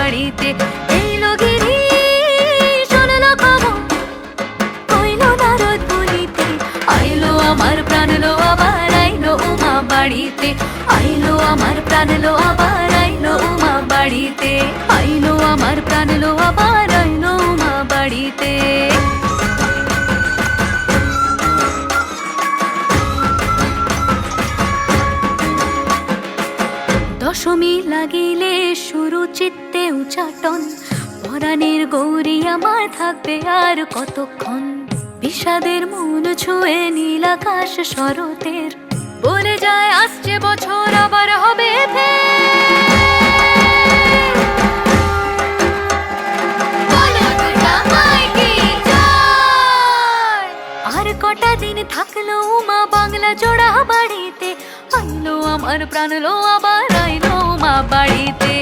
বাড়িতে। এলো গিরি শুনলো খবর, হইলো নারদ বলিতে, আইলো আমার প্রাণ লো আবার আইলো উমা বাড়িতে। আইলো আমার প্রাণ লো আবার আইলো উমা বাড়িতে। আইলো আমার প্রাণ লো আবার আইলো উমা বাড়িতে। দশমী লাগিলে শুরু চিত্তে উচাটন, পরাণের গৌরী আমার থাকবে আর কতক্ষণ। বিষাদের মন ছুঁয়ে নীল আকাশ শরতের, বলে যায় আসছে বছর আবার হবে আর কটা দিন থাকলো উমা বাংলা জোড়া বাড়িতে। আইলো আমার প্রাণ লো আবার আইলো উমা বাড়িতে।